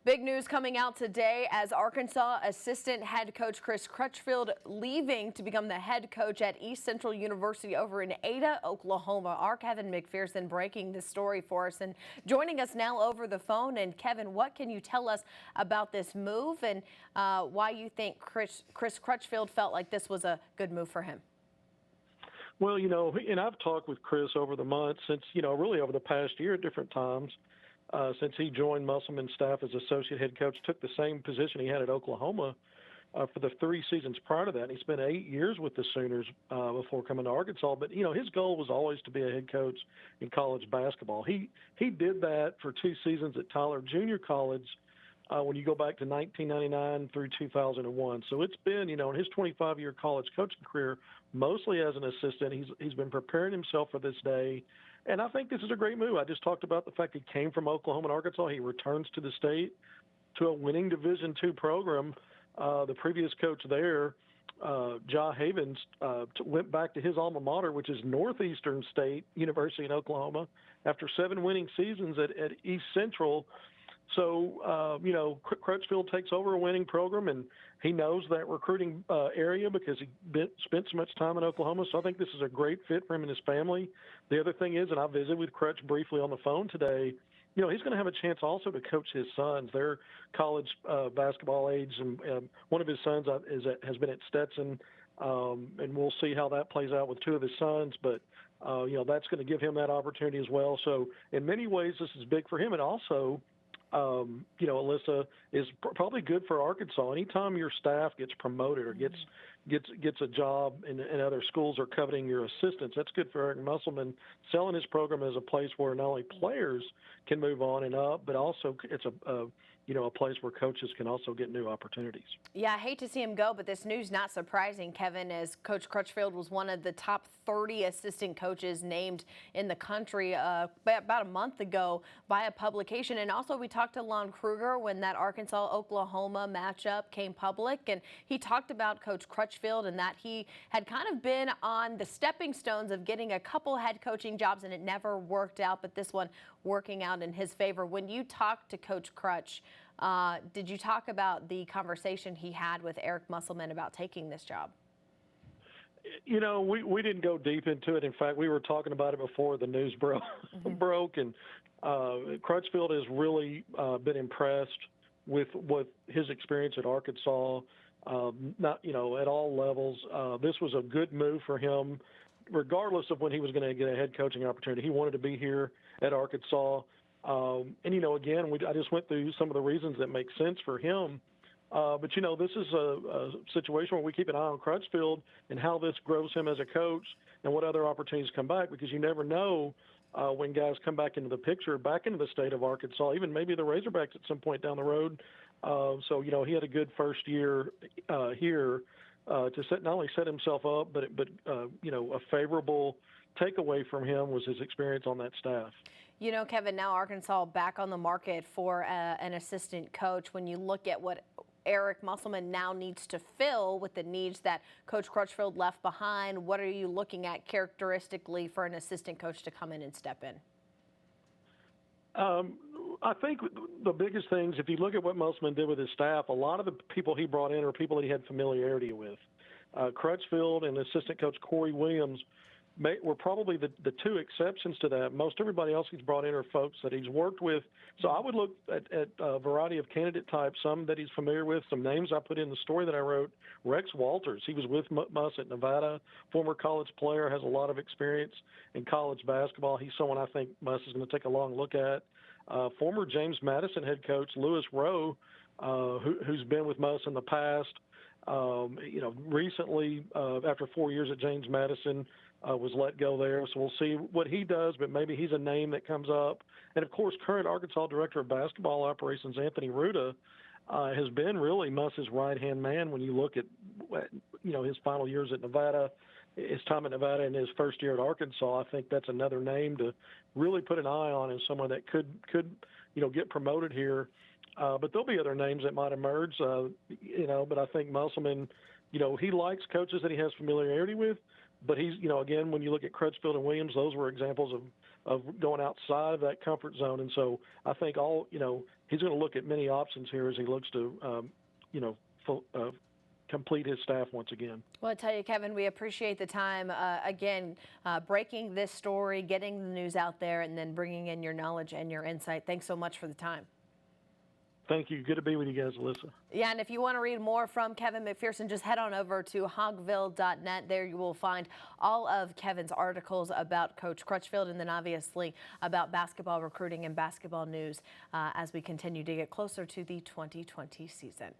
Big news coming out today as Arkansas assistant head coach Chris Crutchfield leaving to become the head coach at East Central University over in Ada, Oklahoma. Our Kevin McPherson breaking this story for us and joining us now over the phone. And Kevin, what can you tell us about this move and why you think Chris Crutchfield felt like this was a good move for him? Well, and I've talked with Chris over the months since, really over the past year at different times. Since he joined Musselman's staff as associate head coach, took the same position he had at Oklahoma for the 3 seasons prior to that. And he spent 8 years with the Sooners before coming to Arkansas. But, his goal was always to be a head coach in college basketball. He did that for 2 seasons at Tyler Junior College when you go back to 1999 through 2001. So it's been, in his 25-year college coaching career, mostly as an assistant, he's been preparing himself for this day. And I think this is a great move. I just talked about the fact he came from Oklahoma and Arkansas. He returns to the state to a winning Division II program. The previous coach there, Ja Havens, went back to his alma mater, which is Northeastern State University in Oklahoma, after 7 winning seasons at East Central. So, Crutchfield takes over a winning program, and he knows that recruiting area because he spent so much time in Oklahoma. So I think this is a great fit for him and his family. The other thing is, and I visited with Crutch briefly on the phone today, he's going to have a chance also to coach his sons. They're college basketball age, and one of his sons has been at Stetson, and we'll see how that plays out with 2 of his sons. But, that's going to give him that opportunity as well. So in many ways, this is big for him. And also, Alyssa, is probably good for Arkansas. Anytime your staff gets promoted or gets a job in other schools or coveting your assistants, that's good for Eric Musselman. Selling his program as a place where not only players can move on and up, but also it's a place where coaches can also get new opportunities. Yeah, I hate to see him go, but this news not surprising, Kevin, as Coach Crutchfield was one of the top 30 assistant coaches named in the country about a month ago by a publication. And also we talked to Lon Kruger when that Arkansas-Oklahoma matchup came public, and he talked about Coach Crutchfield and that he had kind of been on the stepping stones of getting a couple head coaching jobs, and it never worked out, but this one working out in his favor. When you talked to Coach Crutch, did you talk about the conversation he had with Eric Musselman about taking this job? We didn't go deep into it. In fact, we were talking about it before the news broke. And Crutchfield has really been impressed with his experience at Arkansas, not at all levels. This was a good move for him, regardless of when he was going to get a head coaching opportunity. He wanted to be here at Arkansas. Again, I just went through some of the reasons that make sense for him. But, this is a situation where we keep an eye on Crutchfield and how this grows him as a coach and what other opportunities come back, because you never know when guys come back into the picture, back into the state of Arkansas, even maybe the Razorbacks at some point down the road. So, he had a good first year here to not only set himself up, but a favorable takeaway from him was his experience on that staff. Kevin, now Arkansas back on the market for an assistant coach. When you look at what Eric Musselman now needs to fill with the needs that Coach Crutchfield left behind, what are you looking at characteristically for an assistant coach to come in and step in? I think the biggest things, if you look at what Musselman did with his staff, a lot of the people he brought in are people that he had familiarity with. Crutchfield and assistant coach Corey Williams were probably the 2 exceptions to that. Most everybody else he's brought in are folks that he's worked with. So I would look at a variety of candidate types, some that he's familiar with, some names I put in the story that I wrote. Rex Walters, he was with Muss at Nevada, former college player, has a lot of experience in college basketball. He's someone I think Muss is going to take a long look at. Former James Madison head coach Lewis Rowe, who's been with Muss in the past. Recently, after 4 years at James Madison, was let go there. So we'll see what he does, but maybe he's a name that comes up. And, of course, current Arkansas Director of Basketball Operations, Anthony Ruda, has been really Muss's right-hand man when you look at, his final years at Nevada, his time at Nevada and his first year at Arkansas. I think that's another name to really put an eye on as someone that could get promoted here. But there'll be other names that might emerge, but I think Musselman, he likes coaches that he has familiarity with. But he's, again, when you look at Crutchfield and Williams, those were examples of going outside of that comfort zone. And so I think he's going to look at many options here as he looks to, complete his staff once again. Well, I tell you, Kevin, we appreciate the time. Breaking this story, getting the news out there, and then bringing in your knowledge and your insight. Thanks so much for the time. Thank you. Good to be with you guys, Alyssa. Yeah, and if you want to read more from Kevin McPherson, just head on over to hogville.net. There you will find all of Kevin's articles about Coach Crutchfield, and then obviously about basketball recruiting and basketball news as we continue to get closer to the 2020 season.